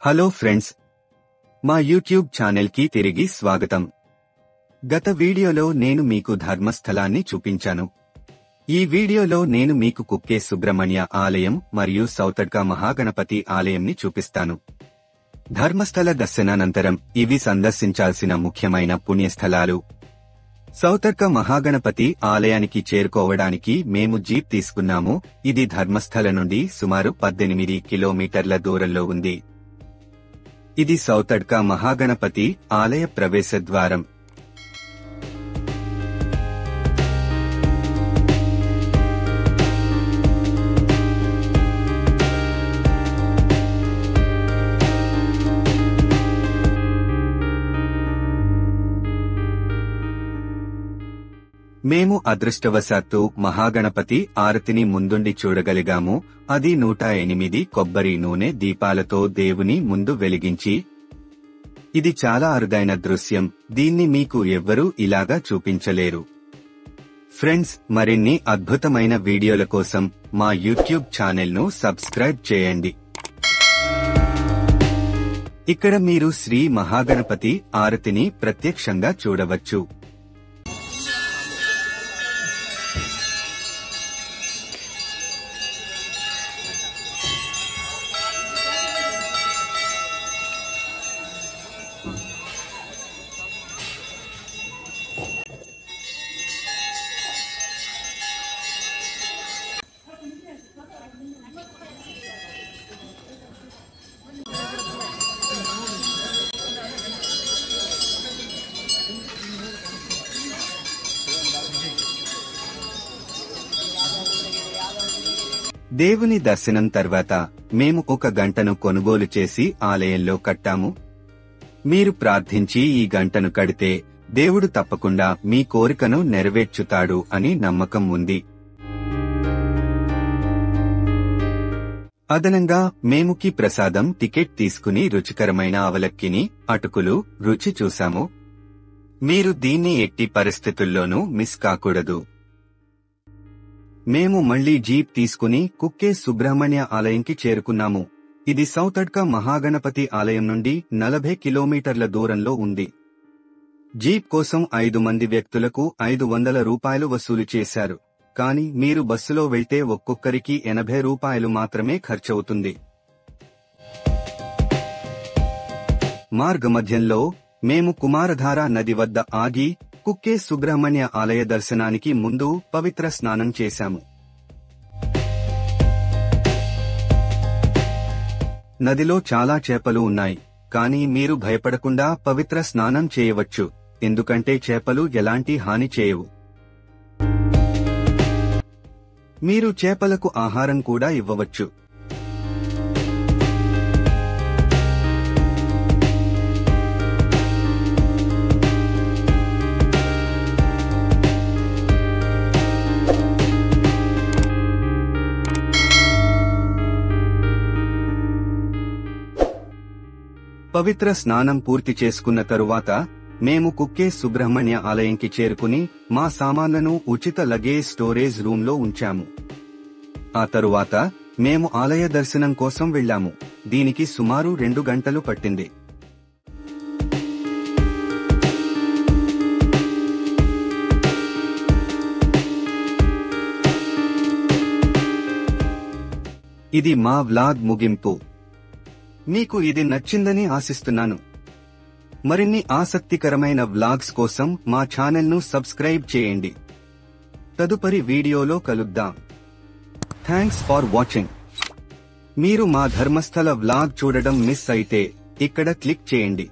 Hello friends, మా YouTube channel కి తిరిగి స్వాగతం. గత వీడియోలో నేను మీకు ధర్మస్థలాన్ని చూపించాను. ఈ వీడియోలో నేను మీకు కుక్కే సుబ్రహ్మణ్య ఆలయం మరియు సౌతడ్క మహాగణపతి ఆలయంని చూపిస్తాను. ధర్మస్థల దర్శనానంతరం ఇవి సందర్శించాల్సిన ముఖ్యమైన పుణ్యస్థలాలు. సౌతడ్క మహాగణపతి ఆలయానికి చేరుకోవడానికి మేము జీప్ తీసుకున్నాము. ఇది ధర్మస్థల నుండి సుమారు 18 కిలోమీటర్ల దూరంలో ఉంది. ఇది సౌతడ్క మహాగణపతి ఆలయ ప్రవేశ ద్వారం. మేము అదృష్టవశాత్తు మహాగణపతి ఆరతిని ముందుండి చూడగలిగాము. అది 108 కొబ్బరి నూనె దీపాలతో దేవుని ముందు వెలిగించి. ఇది చాలా అరుదైన దృశ్యం. దీన్ని మీకు ఎవ్వరూ ఇలాగా చూపించలేరు. ఫ్రెండ్స్, మరిన్ని అద్భుతమైన వీడియోల కోసం మా యూట్యూబ్ ఛానల్ను సబ్స్క్రైబ్ చేయండి. ఇక్కడ మీరు శ్రీ మహాగణపతి ఆరతిని ప్రత్యక్షంగా చూడవచ్చు. దేవుని దర్శనం తర్వాత మేము 1 గంటను కొనుగోలు చేసి ఆలయంలో కట్టాము. మీరు ప్రార్థించి ఈ గంటను కడితే దేవుడు తప్పకుండా మీ కోరికను నెరవేర్చుతాడు అని నమ్మకం ఉంది. అదనంగా మేముకి ప్రసాదం టికెట్ తీసుకుని రుచికరమైన అవలక్కిని, అటుకులు రుచి చూశాము. మీరు దీన్ని ఎట్టి పరిస్థితుల్లోనూ మిస్ కాకూడదు. మేము మళ్లీ జీప్ తీసుకుని కుక్కే సుబ్రహ్మణ్య ఆలయంకి చేరుకున్నాము. ఇది సౌతడ్క మహాగణపతి ఆలయం నుండి 40 కిలోమీటర్ల దూరంలో ఉంది. జీప్ కోసం 5 మంది వ్యక్తులకు 500 రూపాయలు వసూలు చేశారు. కానీ మీరు బస్సులో వెళ్తే ఒక్కొక్కరికి 80 రూపాయలు మాత్రమే ఖర్చవుతుంది. మార్గమధ్యంలో మేము కుమారధార నది వద్ద ఆగి కుక్కే సుబ్రహ్మణ్య ఆలయ దర్శనానికి ముందు పవిత్ర స్నానం చేశాము. నదిలో చాలా చేపలు ఉన్నాయి. కానీ మీరు భయపడకుండా పవిత్ర స్నానం చేయవచ్చు, ఎందుకంటే చేపలు ఎలాంటి హాని చేయవు. మీరు చేపలకు ఆహారం కూడా ఇవ్వవచ్చు. పవిత్ర స్నానం పూర్తి చేసుకున్న తరువాత మేము కుక్కే సుబ్రహ్మణ్య ఆలయంకి చేరుకుని మా సామాన్లను ఉచిత లగేజ్ స్టోరేజ్ రూంలో ఉంచాము. ఆ తరువాత మేము ఆలయ దర్శనం కోసం వెళ్లాము. దీనికి సుమారు 2 గంటలు పట్టింది. ఇది మా వ్లాగ్ ముగింపు. మీకు ఇది నచ్చిందని ఆశిస్తున్నాను. మరిన్ని ఆసక్తికరమైన వ్లాగ్స్ కోసం మా ఛానల్ను సబ్స్క్రైబ్ చేయండి. తదుపరి వీడియోలో కలుద్దాం. Thanks for watching. మీరు మా ధర్మస్థల వ్లాగ్ చూడడం మిస్ అయితే ఇక్కడ క్లిక్ చేయండి.